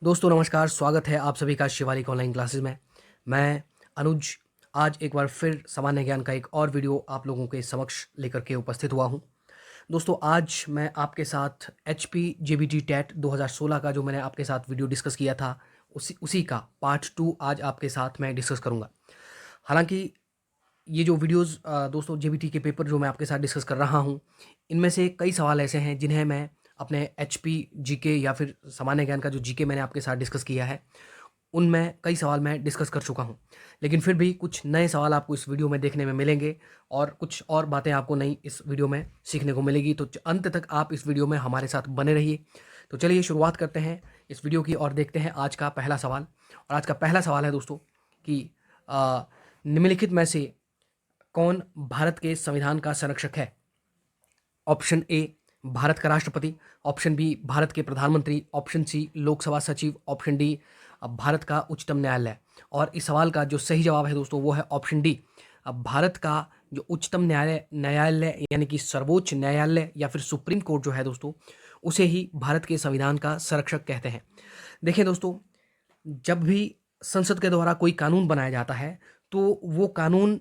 दोस्तों नमस्कार, स्वागत है आप सभी का शिवालिक ऑनलाइन क्लासेस में। मैं अनुज आज एक बार फिर सामान्य ज्ञान का एक और वीडियो आप लोगों के समक्ष लेकर के उपस्थित हुआ हूं। दोस्तों आज मैं आपके साथ HP JBT टेट 2016 का जो मैंने आपके साथ वीडियो डिस्कस किया था उसी का पार्ट 2 आज आपके साथ मैं डिस्कस करूंगा। हालांकि ये जो वीडियोस दोस्तों JBT के पेपर जो मैं आपके साथ डिस्कस कर रहा हूँ, इनमें से कई सवाल ऐसे हैं जिन्हें मैं अपने HP GK या फिर सामान्य ज्ञान का जो GK मैंने आपके साथ डिस्कस किया है, उनमें कई सवाल मैं डिस्कस कर चुका हूँ। लेकिन फिर भी कुछ नए सवाल आपको इस वीडियो में देखने में मिलेंगे और कुछ और बातें आपको नई इस वीडियो में सीखने को मिलेगी। तो अंत तक आप इस वीडियो में हमारे साथ बने रहिए। तो चलिए शुरुआत करते हैं इस वीडियो की और देखते हैं आज का पहला सवाल। और आज का पहला सवाल है दोस्तों कि निम्नलिखित में से कौन भारत के संविधान का संरक्षक है? ऑप्शन ए भारत का राष्ट्रपति, ऑप्शन बी भारत के प्रधानमंत्री, ऑप्शन सी लोकसभा सचिव, ऑप्शन डी भारत का उच्चतम न्यायालय। और इस सवाल का जो सही जवाब है दोस्तों वो है ऑप्शन डी। भारत का जो उच्चतम न्यायालय यानी कि सर्वोच्च न्यायालय या फिर सुप्रीम कोर्ट जो है दोस्तों, उसे ही भारत के संविधान का संरक्षक कहते हैं। देखिए दोस्तों, जब भी संसद के द्वारा कोई कानून बनाया जाता है तो वो कानून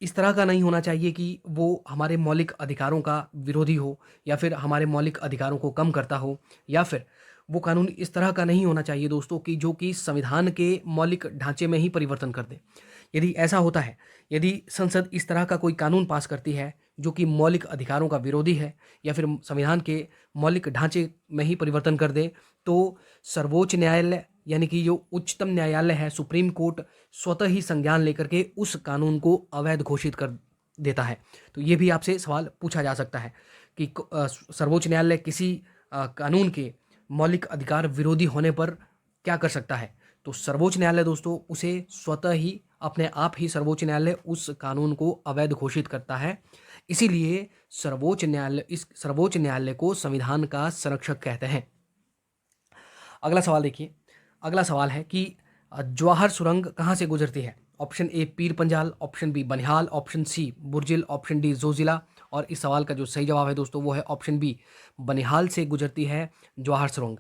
इस तरह का नहीं होना चाहिए कि वो हमारे मौलिक अधिकारों का विरोधी हो या फिर हमारे मौलिक अधिकारों को कम करता हो, या फिर वो कानून इस तरह का नहीं होना चाहिए दोस्तों कि जो कि संविधान के मौलिक ढांचे में ही परिवर्तन कर दे। यदि ऐसा होता है, यदि संसद इस तरह का कोई कानून पास करती है जो कि मौलिक अधिकारों का विरोधी है या फिर संविधान के मौलिक ढांचे में ही परिवर्तन कर दे, तो सर्वोच्च न्यायालय यानी कि जो उच्चतम न्यायालय है, सुप्रीम कोर्ट, स्वतः ही संज्ञान लेकर के उस कानून को अवैध घोषित कर देता है। तो ये भी आपसे सवाल पूछा जा सकता है कि सर्वोच्च न्यायालय किसी कानून के मौलिक अधिकार विरोधी होने पर क्या कर सकता है? तो सर्वोच्च न्यायालय दोस्तों उसे स्वतः ही अपने आप ही सर्वोच्च न्यायालय उस कानून को अवैध घोषित करता है। इसीलिए इस सर्वोच्च न्यायालय को संविधान का संरक्षक कहते हैं। अगला सवाल देखिए। अगला सवाल है कि जवाहर सुरंग कहाँ से गुजरती है? Option A Pir Panjal, option B Banihal, option C Burzil, option D Zojila. और इस सवाल का जो सही जवाब है दोस्तों वो है ऑप्शन बी, बनिहाल से गुजरती है जवाहर सुरंग।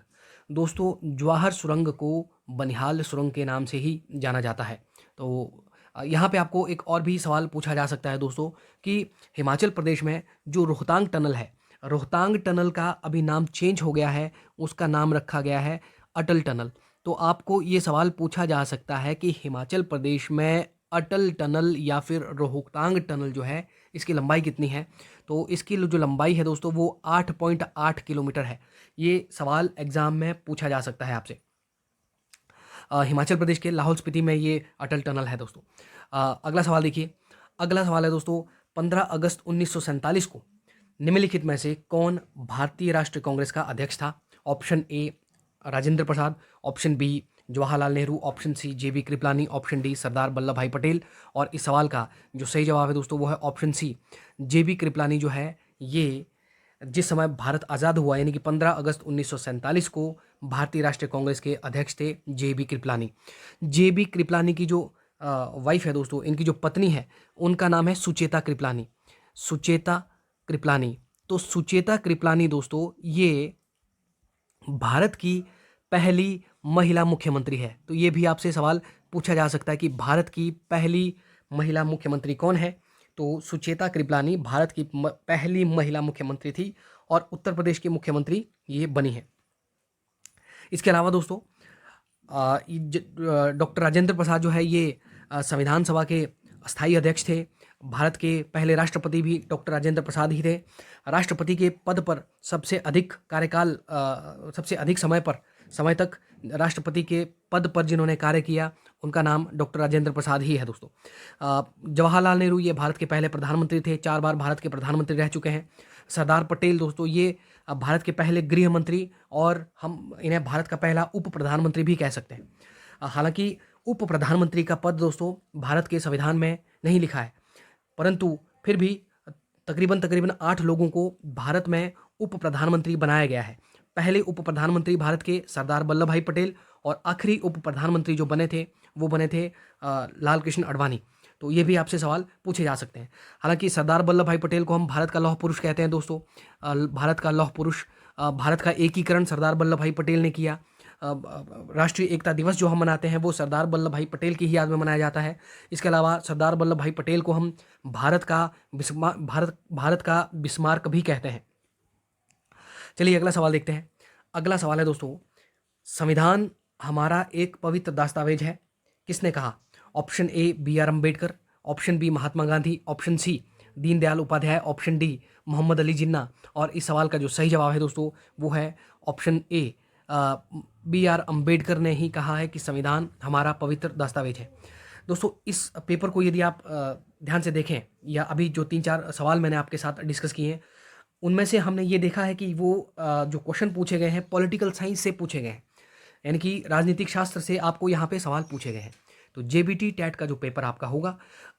दोस्तों जवाहर सुरंग को बनिहाल सुरंग के नाम से ही जाना जाता है। तो यहाँ पे आपको एक और भी सवाल पूछा जा सकता है दोस्तों कि हिमाचल प्रदेश में जो रोहतांग टनल है, रोहतांग टनल का अभी नाम चेंज हो गया है, उसका नाम रखा गया है अटल टनल। तो आपको ये सवाल पूछा जा सकता है कि हिमाचल प्रदेश में अटल टनल या फिर रोहतांग टनल जो है इसकी लंबाई कितनी है? तो इसकी जो लंबाई है दोस्तों वो 8.8 किलोमीटर है। ये सवाल एग्जाम में पूछा जा सकता है आपसे। हिमाचल प्रदेश के लाहौल स्पीति में ये अटल टनल है दोस्तों। अगला सवाल देखिए। अगला सवाल है दोस्तों, 15 अगस्त 1947 को निम्नलिखित में से कौन भारतीय राष्ट्रीय कांग्रेस का अध्यक्ष था? Option A Rajendra Prasad, option B Jawaharlal Nehru, option C JB Kripalani, option D Sardar Vallabh Bhai Patel. और इस सवाल का जो सही जवाब है दोस्तों वो है ऑप्शन सी, JB कृपलानी जो है ये जिस समय भारत आज़ाद हुआ यानी कि 15 अगस्त 1947 को भारतीय राष्ट्रीय कांग्रेस के अध्यक्ष थे JB कृपलानी। JB कृपलानी की जो वाइफ है दोस्तों, इनकी जो पत्नी है उनका नाम है सुचेता कृपलानी। सुचेता कृपलानी। तो सुचेता कृपलानी दोस्तों ये भारत की पहली महिला मुख्यमंत्री है। तो ये भी आपसे सवाल पूछा जा सकता है कि भारत की पहली महिला मुख्यमंत्री कौन है? तो सुचेता कृपलानी भारत की पहली महिला मुख्यमंत्री थी और उत्तर प्रदेश की मुख्यमंत्री ये बनी है। इसके अलावा दोस्तों डॉक्टर राजेंद्र प्रसाद जो है ये संविधान सभा के स्थायी अध्यक्ष थे। भारत के पहले राष्ट्रपति भी डॉक्टर राजेंद्र प्रसाद ही थे। राष्ट्रपति के पद पर सबसे अधिक कार्यकाल सबसे अधिक समय तक राष्ट्रपति के पद पर जिन्होंने कार्य किया उनका नाम डॉक्टर राजेंद्र प्रसाद ही है दोस्तों। जवाहरलाल नेहरू ये भारत के पहले प्रधानमंत्री थे, 4 बार भारत के प्रधानमंत्री रह चुके हैं। सरदार पटेल दोस्तों ये भारत के पहले गृह मंत्री और हम इन्हें भारत का पहला उप प्रधानमंत्री भी कह सकते हैं। हालांकि उप प्रधानमंत्री का पद दोस्तों भारत के संविधान में नहीं लिखा है, परंतु फिर भी तकरीबन 8 लोगों को भारत में उप प्रधानमंत्री बनाया गया है। पहले उप प्रधानमंत्री भारत के सरदार वल्लभ भाई पटेल और आखिरी उप प्रधानमंत्री जो बने थे वो बने थे लाल कृष्ण आडवाणी। तो ये भी आपसे सवाल पूछे जा सकते हैं। हालांकि सरदार वल्लभ भाई पटेल को हम भारत का लौह पुरुष कहते हैं दोस्तों। भारत का लौह पुरुष, भारत का एकीकरण सरदार वल्लभ भाई पटेल ने किया। राष्ट्रीय एकता दिवस जो हम मनाते हैं वो सरदार वल्लभ भाई पटेल की ही याद में मनाया जाता है। इसके अलावा सरदार वल्लभ भाई पटेल को हम भारत का बिस्मार्क भी कहते हैं। चलिए अगला सवाल देखते हैं। अगला सवाल है दोस्तों, संविधान हमारा एक पवित्र दस्तावेज है, किसने कहा? Option A B R Ambedkar, option B Mahatma Gandhi, option C Deendayal Upadhyay, option D Mohammad Ali Jinnah. और इस सवाल का जो सही जवाब है दोस्तों वो है option A, B R Ambedkar ने ही कहा है कि संविधान हमारा पवित्र दस्तावेज है। दोस्तों इस पेपर को यदि आप ध्यान से देखें, या अभी जो 3-4 सवाल मैंने आपके साथ डिस्कस किए हैं उनमें से हमने ये देखा है कि वो जो क्वेश्चन पूछे गए हैं पॉलिटिकल साइंस से पूछे गए हैं, यानी कि राजनीतिक शास्त्र से आपको यहाँ पे सवाल पूछे गए हैं। तो जेबीटी टेट का जो पेपर आपका होगा,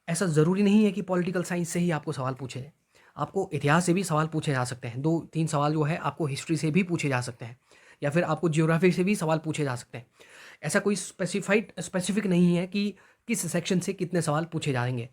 ऐसा ज़रूरी नहीं है कि पॉलिटिकल साइंस से ही आपको सवाल पूछे जाए, आपको इतिहास से भी सवाल पूछे जा सकते हैं। 2-3 सवाल जो है आपको हिस्ट्री से भी पूछे जा सकते हैं, या फिर आपको जियोग्राफी से भी सवाल पूछे जा सकते हैं। ऐसा कोई स्पेसिफिक नहीं है कि किस सेक्शन से कितने सवाल पूछे जाएंगे।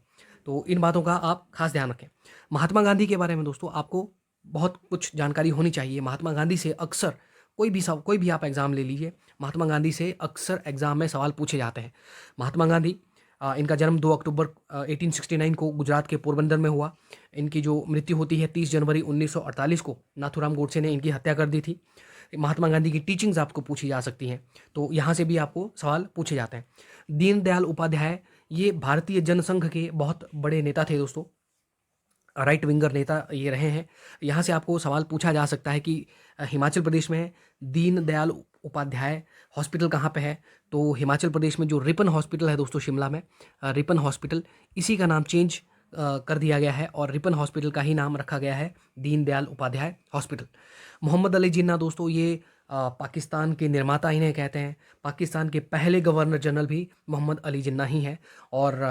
तो इन बातों का आप खास ध्यान रखें। महात्मा गांधी के बारे में दोस्तों आपको बहुत कुछ जानकारी होनी चाहिए। महात्मा गांधी से अक्सर कोई भी आप एग्ज़ाम ले लीजिए, महात्मा गांधी से अक्सर एग्ज़ाम में सवाल पूछे जाते हैं। महात्मा गांधी, इनका जन्म 2 अक्टूबर 1869 को गुजरात के पोरबंदर में हुआ। इनकी जो मृत्यु होती है 30 जनवरी 1948 को नाथूराम गोडसे ने इनकी हत्या कर दी थी। महात्मा गांधी की टीचिंग्स आपको पूछी जा सकती हैं, तो यहाँ से भी आपको सवाल पूछे जाते हैं। दीनदयाल उपाध्याय, ये भारतीय जनसंघ के बहुत बड़े नेता थे दोस्तों, राइट विंगर नेता ये रहे हैं। यहाँ से आपको सवाल पूछा जा सकता है कि हिमाचल प्रदेश में दीनदयाल उपाध्याय हॉस्पिटल कहाँ पे है? तो हिमाचल प्रदेश में जो रिपन हॉस्पिटल है दोस्तों शिमला में, रिपन हॉस्पिटल, इसी का नाम चेंज कर दिया गया है और रिपन हॉस्पिटल का ही नाम रखा गया है दीनदयाल उपाध्याय हॉस्पिटल। मोहम्मद अली जिन्ना दोस्तों, ये पाकिस्तान के निर्माता इन्हें कहते हैं। पाकिस्तान के पहले गवर्नर जनरल भी मोहम्मद अली जिन्ना ही हैं। और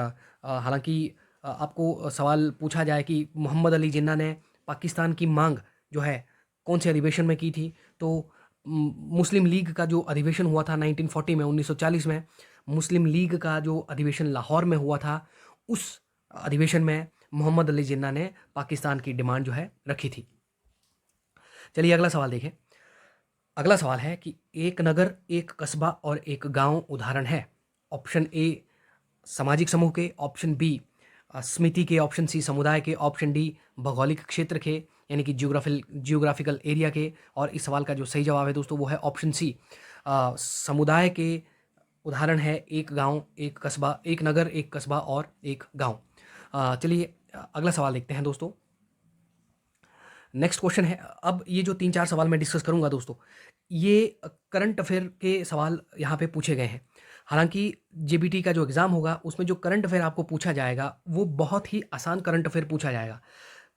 हालांकि आपको सवाल पूछा जाए कि मोहम्मद अली जिन्ना ने पाकिस्तान की मांग जो है कौन से अधिवेशन में की थी, तो मुस्लिम लीग का जो अधिवेशन हुआ था 1940 में, 1940 में मुस्लिम लीग का जो अधिवेशन लाहौर में हुआ था, उस अधिवेशन में मोहम्मद अली जिन्ना ने पाकिस्तान की डिमांड जो है रखी थी। चलिए अगला सवाल देखें। अगला सवाल है कि एक नगर, एक कस्बा और एक गांव उदाहरण है। ऑप्शन ए सामाजिक समूह के, ऑप्शन बी समिति के, ऑप्शन सी समुदाय के, ऑप्शन डी भौगोलिक क्षेत्र के यानी कि जियोग्राफिकल एरिया के। और इस सवाल का जो सही जवाब है दोस्तों वो है ऑप्शन सी, समुदाय के उदाहरण है एक गांव, एक कस्बा, एक नगर, एक कस्बा और एक गांव। चलिए अगला सवाल देखते हैं दोस्तों। नेक्स्ट क्वेश्चन है, अब ये जो 3-4 सवाल मैं डिस्कस करूंगा दोस्तों, ये करंट अफेयर के सवाल यहाँ पे पूछे गए हैं। हालांकि जेबीटी का जो एग्ज़ाम होगा उसमें जो करंट अफेयर आपको पूछा जाएगा वो बहुत ही आसान करंट अफेयर पूछा जाएगा।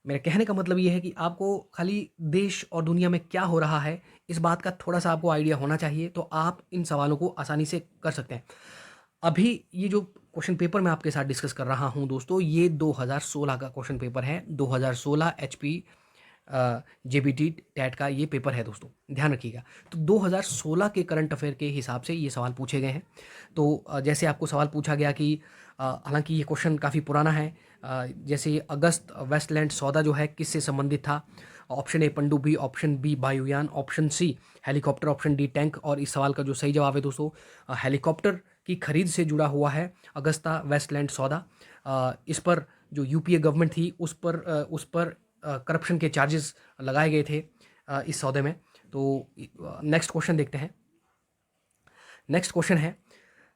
मेरे कहने का मतलब ये है कि आपको खाली देश और दुनिया में क्या हो रहा है इस बात का थोड़ा सा आपको आइडिया होना चाहिए, तो आप इन सवालों को आसानी से कर सकते हैं। अभी ये जो क्वेश्चन पेपर मैं आपके साथ डिस्कस कर रहा हूँ दोस्तों, ये 2016 का क्वेश्चन पेपर है। 2016 HP जेबीटी टेट का ये पेपर है दोस्तों, ध्यान रखिएगा। तो 2016 के करंट अफेयर के हिसाब से ये सवाल पूछे गए हैं। तो जैसे आपको सवाल पूछा गया कि हालांकि ये क्वेश्चन काफ़ी पुराना है, जैसे अगस्त वेस्टलैंड सौदा जो है किससे संबंधित था? ऑप्शन ए पनडुब्बी, ऑप्शन बी वायुयान, option C helicopter, option D tank. और इस सवाल का जो सही जवाब है दोस्तों, हेलीकॉप्टर की खरीद से जुड़ा हुआ है अगस्ता वेस्टलैंड सौदा। इस पर जो यूपीए गवर्नमेंट थी उस पर करप्शन के चार्जेस लगाए गए थे इस सौदे में। तो नेक्स्ट क्वेश्चन देखते हैं। नेक्स्ट क्वेश्चन है,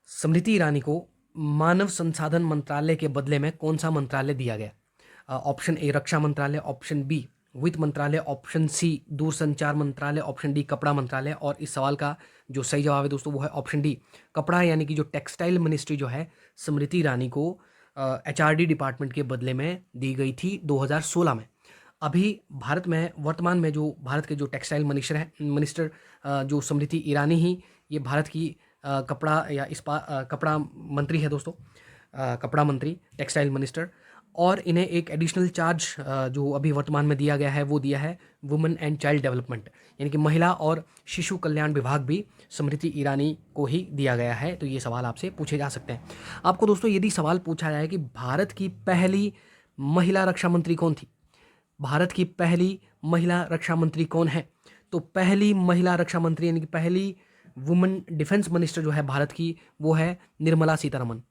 स्मृति ईरानी को मानव संसाधन मंत्रालय के बदले में कौन सा मंत्रालय दिया गया? ऑप्शन ए रक्षा मंत्रालय, ऑप्शन बी वित्त मंत्रालय, ऑप्शन सी दूरसंचार मंत्रालय, ऑप्शन डी कपड़ा मंत्रालय। और इस सवाल का जो सही जवाब है दोस्तों वो है ऑप्शन डी, कपड़ा यानी कि जो टेक्सटाइल मिनिस्ट्री जो है स्मृति ईरानी को HRD डिपार्टमेंट के बदले में दी गई थी 2016 में। अभी भारत में वर्तमान में जो भारत के जो टेक्सटाइल मिनिस्टर जो स्मृति ईरानी ही ये भारत की कपड़ा या कपड़ा मंत्री है दोस्तों, कपड़ा मंत्री, टेक्सटाइल मिनिस्टर। और इन्हें एक एडिशनल चार्ज जो अभी वर्तमान में दिया गया है वो दिया है वुमेन एंड चाइल्ड डेवलपमेंट, यानी कि महिला और शिशु कल्याण विभाग भी स्मृति ईरानी को ही दिया गया है। तो ये सवाल आपसे पूछे जा सकते हैं। आपको दोस्तों यदि सवाल पूछा जाए कि भारत की पहली महिला रक्षा मंत्री कौन थी, भारत की पहली महिला रक्षा मंत्री कौन है, तो पहली महिला रक्षा मंत्री यानी कि पहली वुमेन डिफेंस मिनिस्टर जो है भारत की, वो है निर्मला सीतारमन।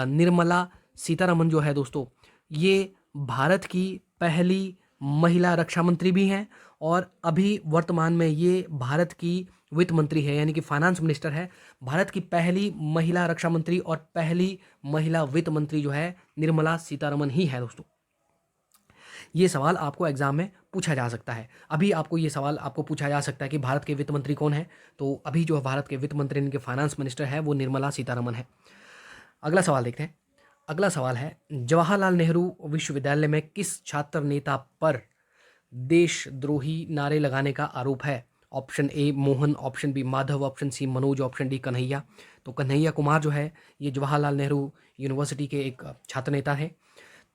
निर्मला सीतारमन जो है दोस्तों, ये भारत की पहली महिला रक्षा मंत्री भी हैं और अभी वर्तमान में ये भारत की वित्त मंत्री है, यानी कि फाइनेंस मिनिस्टर है। भारत की पहली महिला रक्षा मंत्री और पहली महिला वित्त मंत्री जो है निर्मला सीतारमन ही है दोस्तों। ये सवाल आपको एग्जाम में पूछा जा सकता है। अभी आपको ये सवाल आपको पूछा जा सकता है कि भारत के वित्त मंत्री कौन है, तो अभी जो भारत के वित्त मंत्री, इनके फाइनेंस मिनिस्टर है, वो निर्मला सीतारमन है। अगला सवाल देखते हैं। अगला सवाल है, जवाहरलाल नेहरू विश्वविद्यालय में किस छात्र नेता पर देशद्रोही नारे लगाने का आरोप है? Option A Mohan, option B Madhav, option C Manoj, option D Kanhaiya. तो कन्हैया कुमार जो है, ये जवाहरलाल नेहरू यूनिवर्सिटी के एक छात्र नेता हैं।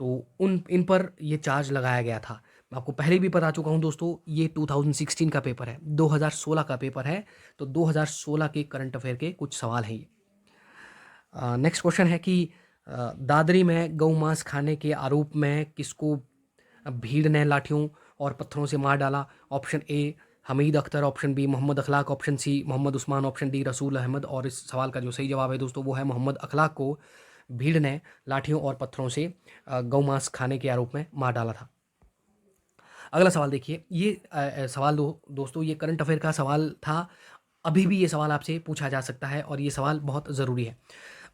तो इन पर ये चार्ज लगाया गया था। मैं आपको पहले भी बता चुका हूँ दोस्तों, ये 2016 का पेपर है, 2016 का पेपर है। तो 2016 के करंट अफेयर के कुछ सवाल हैं ये। नेक्स्ट क्वेश्चन है कि दादरी में गौ मांस खाने के आरोप में किसको भीड़ ने लाठियों और पत्थरों से मार डाला? Option A Hamid Akhtar, option B Mohammad Akhlaq, option C Mohammad Usman, option D Rasool Ahmed. और इस सवाल का जो सही जवाब है दोस्तों, वो है मोहम्मद अखलाक को भीड़ ने लाठियों और पत्थरों से गौ मांस खाने के आरोप में मार डाला था। अगला सवाल देखिए, ये सवाल दोस्तों ये करंट अफेयर का सवाल था। अभी भी ये सवाल आपसे पूछा जा सकता है और ये सवाल बहुत ज़रूरी है।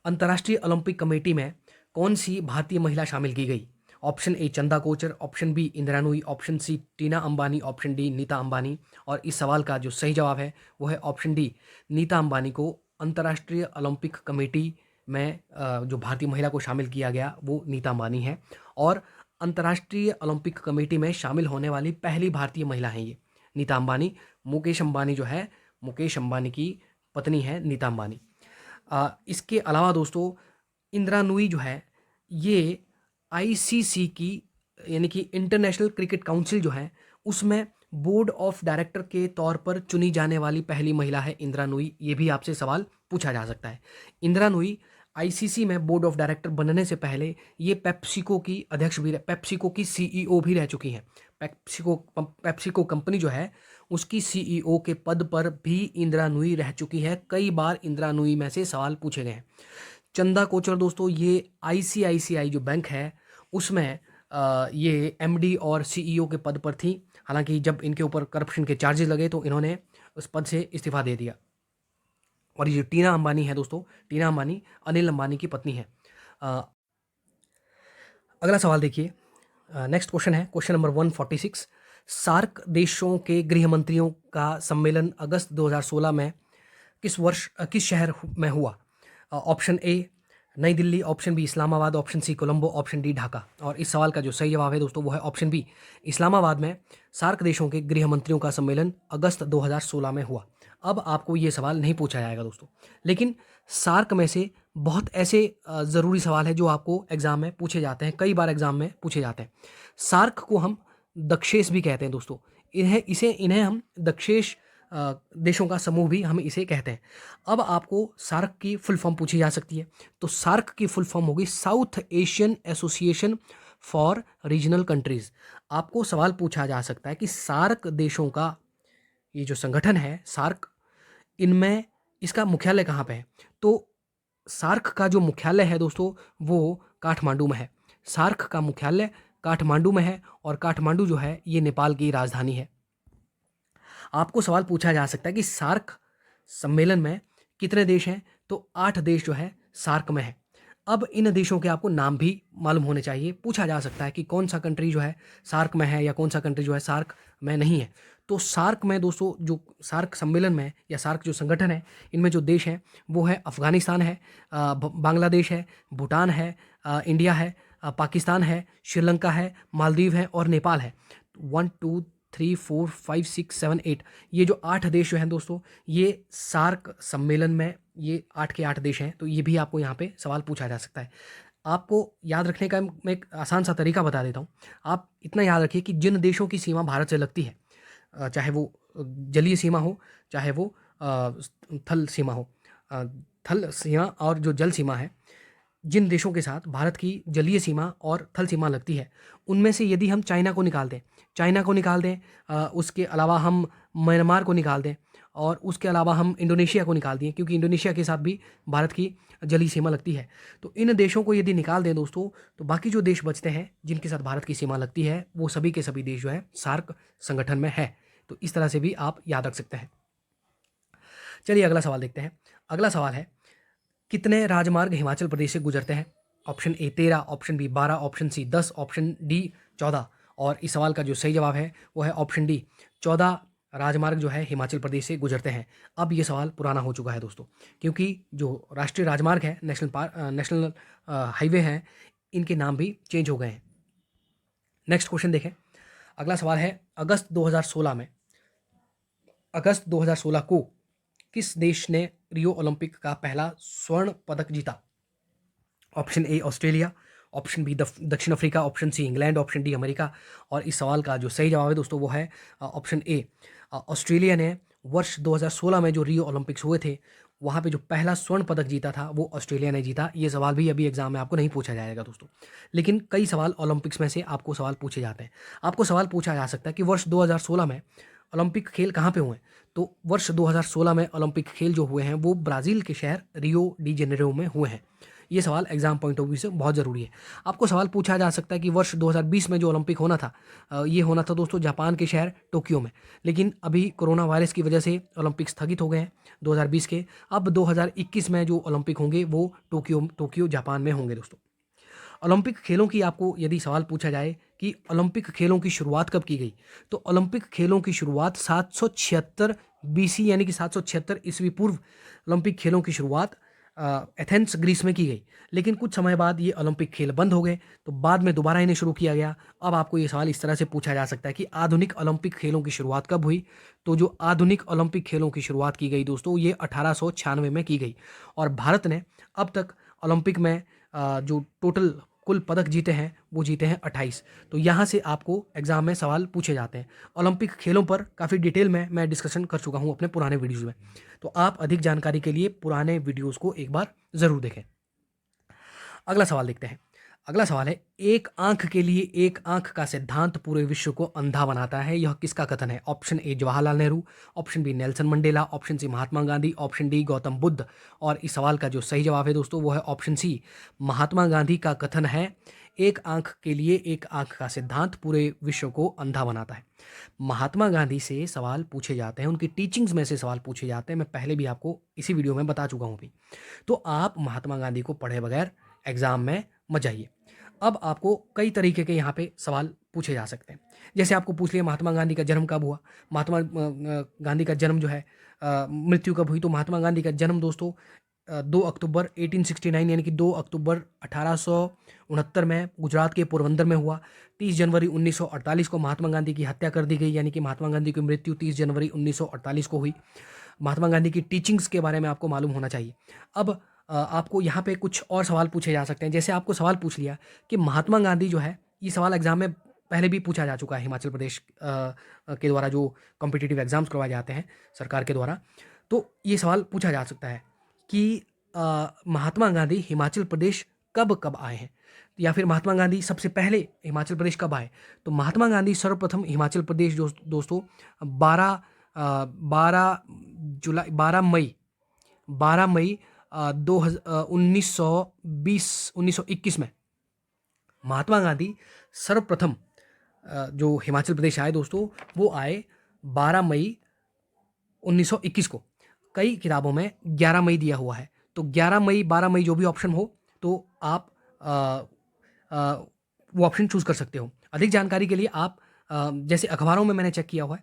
अंतर्राष्ट्रीय ओलंपिक कमेटी में कौन सी भारतीय महिला शामिल की गई? Option A Chanda Kochhar, option B Indira Nooyi, option C Tina Ambani, option D Nita Ambani. और इस सवाल का जो सही जवाब है वो है ऑप्शन डी, नीता अंबानी को अंतर्राष्ट्रीय ओलंपिक कमेटी में जो भारतीय महिला को शामिल किया गया वो नीता अंबानी है। और अंतर्राष्ट्रीय ओलंपिक कमेटी में शामिल होने वाली पहली भारतीय महिला है ये नीता अंबानी। मुकेश अंबानी जो है, मुकेश अंबानी की पत्नी है नीता अंबानी। इसके अलावा दोस्तों इंदिरा नूई जो है, ये आईसीसी की, यानी कि इंटरनेशनल क्रिकेट काउंसिल जो है, उसमें बोर्ड ऑफ डायरेक्टर के तौर पर चुनी जाने वाली पहली महिला है इंदिरा नूई। ये भी आपसे सवाल पूछा जा सकता है। इंदिरा नूई आईसीसी में बोर्ड ऑफ डायरेक्टर बनने से पहले ये पेप्सिको की अध्यक्ष भी, पेप्सिको की सीईओ भी रह चुकी हैं। पेप्सिको कंपनी जो है उसकी सीईओ के पद पर भी इंदिरा नूई रह चुकी है। कई बार इंदिरा नूई में से सवाल पूछे गए हैं। चंदा कोचर दोस्तों, ये आईसीआईसीआई जो बैंक है उसमें ये एमडी और सीईओ के पद पर थी। हालांकि जब इनके ऊपर करप्शन के चार्जेस लगे तो इन्होंने उस पद से इस्तीफा दे दिया। और ये जो टीना अंबानी है दोस्तों, टीना अंबानी अनिल अंबानी की पत्नी है। अगला सवाल देखिए, नेक्स्ट क्वेश्चन है क्वेश्चन नंबर 146। सार्क देशों के गृह मंत्रियों का सम्मेलन अगस्त 2016 में किस शहर में हुआ? Option A New Delhi, option B Islamabad, option C Colombo, option D Dhaka. और इस सवाल का जो सही जवाब है दोस्तों वो है ऑप्शन बी, इस्लामाबाद में सार्क देशों के गृह मंत्रियों का सम्मेलन अगस्त 2016 में हुआ। अब आपको ये सवाल नहीं पूछा जाएगा दोस्तों, लेकिन सार्क में से बहुत ऐसे ज़रूरी सवाल है जो आपको एग्ज़ाम में पूछे जाते हैं, कई बार एग्ज़ाम में पूछे जाते हैं। सार्क को हम दक्षेश भी कहते हैं दोस्तों। इन्हें हम दक्षेश देशों का समूह भी हम इसे कहते हैं। अब आपको सार्क की फुल फॉर्म पूछी जा सकती है, तो सार्क की फुल फॉर्म होगी south Asian association for regional countries. आपको सवाल पूछा जा सकता है कि सार्क देशों का ये जो संगठन है सार्क, इनमें इसका मुख्यालय कहाँ पे है? तो सार्क का जो मुख्यालय है दोस्तों वो काठमांडू में है। सार्क का मुख्यालय काठमांडू में है और काठमांडू जो है ये नेपाल की राजधानी है। आपको सवाल पूछा जा सकता है कि सार्क सम्मेलन में कितने देश हैं? तो 8 देश जो है सार्क में है। अब इन देशों के आपको नाम भी मालूम होने चाहिए। पूछा जा सकता है कि कौन सा कंट्री जो है सार्क में है या कौन सा कंट्री जो है सार्क में नहीं है। तो सार्क में दोस्तों, जो सार्क सम्मेलन में या सार्क जो संगठन है, इनमें जो देश हैं वो है अफ़गानिस्तान है, बांग्लादेश है, भूटान है, इंडिया है, पाकिस्तान है, श्रीलंका है, मालदीव है और नेपाल है। 1 2 3 4 5 6 7 8 ये जो 8 देश जो हैं दोस्तों, ये सार्क सम्मेलन में ये 8 के 8 देश हैं। तो ये भी आपको यहाँ पे सवाल पूछा जा सकता है। आपको याद रखने का मैं एक आसान सा तरीका बता देता हूँ। आप इतना याद रखिए कि जिन देशों की सीमा भारत से लगती है, चाहे वो जलीय सीमा हो, चाहे वो थल सीमा हो, थल सीमा और जो जल सीमा है, जिन देशों के साथ भारत की जलीय सीमा और थल सीमा लगती है, उनमें से यदि हम चाइना को निकाल दें, उसके अलावा हम म्यांमार को निकाल दें और उसके अलावा हम इंडोनेशिया को निकाल दिए, क्योंकि इंडोनेशिया के साथ भी भारत की जलीय सीमा लगती है। तो इन देशों को यदि निकाल दें दोस्तों, तो बाकी जो देश बचते हैं जिनके साथ भारत की सीमा लगती है, वो सभी के सभी देश जो है सार्क संगठन में है। तो इस तरह से भी आप याद रख सकते हैं। चलिए अगला सवाल देखते हैं। अगला सवाल है, कितने राजमार्ग हिमाचल प्रदेश से गुजरते हैं? Option A 13, option B 12, option C 10, option D 14। और इस सवाल का जो सही जवाब है वो है ऑप्शन डी, 14 राजमार्ग जो है हिमाचल प्रदेश से गुजरते हैं। अब ये सवाल पुराना हो चुका है दोस्तों, क्योंकि जो राष्ट्रीय राजमार्ग है, नेशनल हाईवे हैं, इनके नाम भी चेंज हो गए हैं। नेक्स्ट क्वेश्चन देखें। अगला सवाल है, अगस्त 2016 को किस देश ने रियो ओलंपिक का पहला स्वर्ण पदक जीता? Option A Australia, option B दक्षिण Africa, option C England, option D America. और इस सवाल का जो सही जवाब है दोस्तों वो है ऑप्शन ए, ऑस्ट्रेलिया ने वर्ष 2016 में जो रियो ओलंपिक्स हुए थे, वहाँ पे जो पहला स्वर्ण पदक जीता था वो ऑस्ट्रेलिया ने जीता। ये सवाल भी अभी एग्जाम में आपको नहीं पूछा जाएगा दोस्तों, लेकिन कई सवाल ओलंपिक्स में से आपको सवाल पूछे जाते हैं। आपको सवाल पूछा जा सकता है कि वर्ष 2016 में ओलंपिक खेल कहाँ पे हुए? तो वर्ष 2016 में ओलंपिक खेल जो हुए हैं वो ब्राज़ील के शहर रियो डी जेनेरो में हुए हैं। ये सवाल एग्जाम पॉइंट ऑफ व्यू से बहुत ज़रूरी है। आपको सवाल पूछा जा सकता है कि वर्ष 2020 में जो ओलंपिक होना था, ये होना था दोस्तों जापान के शहर टोक्यो में, लेकिन अभी कोरोना वायरस की वजह से ओलंपिक स्थगित हो गए हैं 2020 के। अब 2021 में जो ओलंपिक होंगे वो टोक्यो जापान में होंगे दोस्तों। ओलंपिक खेलों की आपको यदि सवाल पूछा जाए कि ओलंपिक खेलों की शुरुआत कब की गई, तो ओलंपिक खेलों की शुरुआत 776 BC यानी कि 776 ईस्वी पूर्व ओलंपिक खेलों की शुरुआत एथेंस ग्रीस में की गई। लेकिन कुछ समय बाद ये ओलंपिक खेल बंद हो गए, तो बाद में दोबारा इन्हें शुरू किया गया। अब आपको ये सवाल इस तरह से पूछा जा सकता है कि आधुनिक ओलंपिक खेलों की शुरुआत कब हुई? तो जो आधुनिक ओलंपिक खेलों की शुरुआत की गई दोस्तों, ये 1896 में की गई। और भारत ने अब तक ओलंपिक में जो टोटल कुल पदक जीते हैं वो जीते हैं 28। तो यहाँ से आपको एग्जाम में सवाल पूछे जाते हैं। ओलंपिक खेलों पर काफ़ी डिटेल में मैं डिस्कशन कर चुका हूँ अपने पुराने वीडियोज़ में, तो आप अधिक जानकारी के लिए पुराने वीडियोज़ को एक बार ज़रूर देखें। अगला सवाल देखते हैं। अगला सवाल है, एक आंख के लिए एक आंख का सिद्धांत पूरे विश्व को अंधा बनाता है, यह किसका कथन है? Option A Jawaharlal Nehru, option B Nelson Mandela, option C Mahatma Gandhi, option D Gautam Buddha. और इस सवाल का जो सही जवाब है दोस्तों वो है ऑप्शन सी, महात्मा गांधी का कथन है, एक आंख के लिए एक आंख का सिद्धांत पूरे विश्व को अंधा बनाता है। महात्मा गांधी से सवाल पूछे जाते हैं, उनकी टीचिंग्स में से सवाल पूछे जाते हैं। मैं पहले भी आपको इसी वीडियो में बता चुका हूँ भी। तो आप महात्मा गांधी को पढ़े बगैर एग्जाम में मत जाइए। अब आपको कई तरीके के यहाँ पे सवाल पूछे जा सकते हैं। जैसे आपको पूछ लिया महात्मा गांधी का जन्म कब हुआ, महात्मा गांधी का जन्म जो है, मृत्यु कब हुई? तो महात्मा गांधी का जन्म दोस्तों 2 अक्टूबर 1869 यानी कि 2 अक्टूबर 1869 में गुजरात के पोरबंदर में हुआ। 30 जनवरी 1948 को महात्मा गांधी की हत्या कर दी गई, यानी कि महात्मा गांधी की मृत्यु 30 जनवरी 1948 को हुई। महात्मा गांधी की टीचिंग्स के बारे में आपको मालूम होना चाहिए। अब आपको यहाँ पे कुछ और सवाल पूछे जा सकते हैं। जैसे आपको सवाल पूछ लिया कि महात्मा गांधी जो है, ये सवाल एग्जाम में पहले भी पूछा जा चुका है हिमाचल प्रदेश के द्वारा जो कॉम्पिटिटिव एग्जाम्स करवाए जाते हैं सरकार के द्वारा। तो ये सवाल पूछा जा सकता है कि महात्मा गांधी हिमाचल प्रदेश कब कब आए हैं, या फिर महात्मा गांधी सबसे पहले हिमाचल प्रदेश कब आए? तो महात्मा गांधी सर्वप्रथम हिमाचल प्रदेश दोस्तों 12 मई 1921 में महात्मा गांधी सर्वप्रथम जो हिमाचल प्रदेश आए दोस्तों, वो आए 12 मई 1921 को। कई किताबों में 11 मई दिया हुआ है, तो 11 मई 12 मई जो भी ऑप्शन हो तो आप वो ऑप्शन चूज़ कर सकते हो। अधिक जानकारी के लिए आप जैसे अखबारों में मैंने चेक किया हुआ है,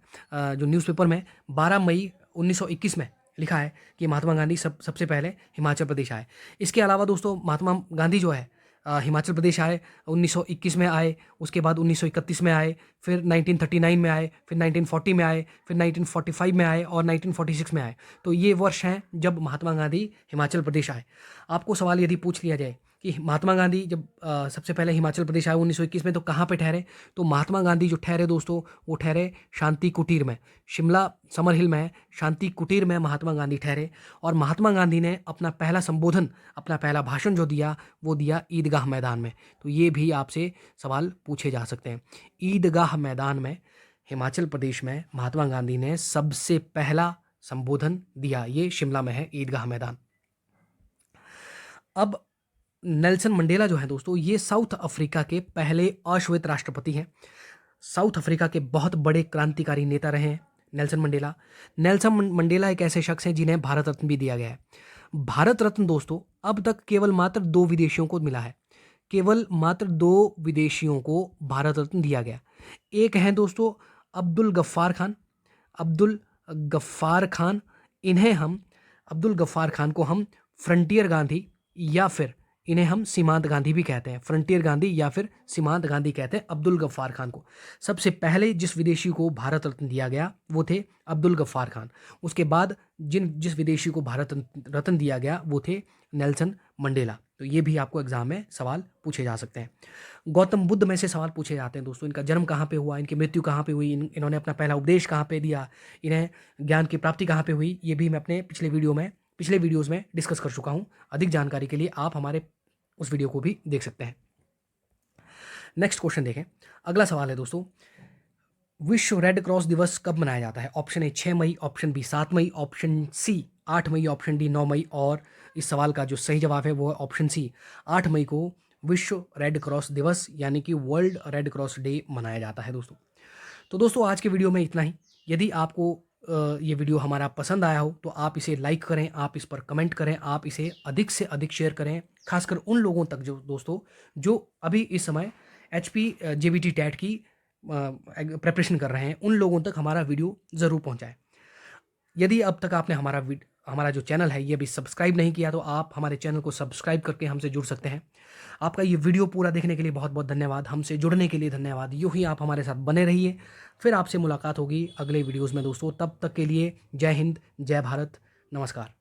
जो न्यूज़पेपर में 12 मई 1921 में लिखा है कि महात्मा गांधी सबसे पहले हिमाचल प्रदेश आए। इसके अलावा दोस्तों महात्मा गांधी जो है हिमाचल प्रदेश आए 1921 में आए, उसके बाद 1931 में आए, फिर 1939 में आए, फिर 1940 में आए, फिर 1945 में आए और 1946 में आए। तो ये वर्ष हैं जब महात्मा गांधी हिमाचल प्रदेश आए। आपको सवाल यदि पूछ लिया जाए कि महात्मा गांधी जब सबसे पहले हिमाचल प्रदेश आए 1921 में, तो कहाँ पे ठहरे? तो महात्मा गांधी जो ठहरे दोस्तों, वो ठहरे शांति कुटीर में, शिमला समर हिल में शांति कुटीर में महात्मा गांधी ठहरे। और महात्मा गांधी ने अपना पहला संबोधन, अपना पहला भाषण जो दिया, वो दिया ईदगाह मैदान में। तो ये भी आपसे सवाल पूछे जा सकते हैं। ईदगाह मैदान में हिमाचल प्रदेश में महात्मा गांधी ने सबसे पहला संबोधन दिया, ये शिमला में है ईदगाह मैदान। अब नेल्सन मंडेला जो है दोस्तों, ये साउथ अफ्रीका के पहले अश्वेत राष्ट्रपति हैं। साउथ अफ्रीका के बहुत बड़े क्रांतिकारी नेता रहे हैं नेल्सन मंडेला। नेल्सन मंडेला एक ऐसे शख्स हैं जिन्हें भारत रत्न भी दिया गया है। भारत रत्न दोस्तों अब तक केवल मात्र 2 विदेशियों को मिला है। केवल मात्र 2 विदेशियों को भारत रत्न दिया गया। एक हैं दोस्तों अब्दुल गफ्फार खान। अब्दुल गफ्फार खान अब्दुल गफ्फार खान को हम फ्रंटियर गांधी या फिर इन्हें हम सीमांत गांधी भी कहते हैं। फ्रंटियर गांधी या फिर सीमांत गांधी कहते हैं अब्दुल गफ्फार खान को। सबसे पहले जिस विदेशी को भारत रत्न दिया गया वो थे अब्दुल गफ्फार खान। उसके बाद जिस विदेशी को भारत रत्न दिया गया वो थे नेल्सन मंडेला। तो ये भी आपको एग्जाम में सवाल पूछे जा सकते हैं। गौतम बुद्ध में से सवाल पूछे जाते हैं दोस्तों। इनका जन्म कहाँ पे हुआ, इनकी मृत्यु कहाँ पे हुई, इन्होंने अपना पहला उपदेश कहाँ पे दिया, इन्हें ज्ञान की प्राप्ति कहाँ पे हुई, ये भी मैं अपने पिछले वीडियोज़ में डिस्कस कर चुका हूँ। अधिक जानकारी के लिए आप हमारे उस वीडियो को भी देख सकते हैं। नेक्स्ट क्वेश्चन देखें। अगला सवाल है दोस्तों, विश्व रेड क्रॉस दिवस कब मनाया जाता है? ऑप्शन ए 6 मई, ऑप्शन बी 7 मई, ऑप्शन सी 8 मई, ऑप्शन डी 9 मई। और इस सवाल का जो सही जवाब है वो है ऑप्शन सी 8 मई को विश्व रेड क्रॉस दिवस यानी कि वर्ल्ड रेड क्रॉस डे मनाया जाता है दोस्तों। तो दोस्तों आज के वीडियो में इतना ही। यदि आपको ये वीडियो हमारा पसंद आया हो तो आप इसे लाइक करें, आप इस पर कमेंट करें, आप इसे अधिक से अधिक शेयर करें, खासकर उन लोगों तक जो दोस्तों जो अभी इस समय HP JBT टैट की प्रिपरेशन कर रहे हैं, उन लोगों तक हमारा वीडियो ज़रूर पहुंचाएं। यदि अब तक आपने हमारा जो चैनल है ये भी सब्सक्राइब नहीं किया तो आप हमारे चैनल को सब्सक्राइब करके हमसे जुड़ सकते हैं। आपका ये वीडियो पूरा देखने के लिए बहुत बहुत धन्यवाद। हमसे जुड़ने के लिए धन्यवाद। यूँ ही आप हमारे साथ बने रहिए। फिर आपसे मुलाकात होगी अगले वीडियोज़ में दोस्तों। तब तक के लिए जय हिंद, जय भारत, नमस्कार।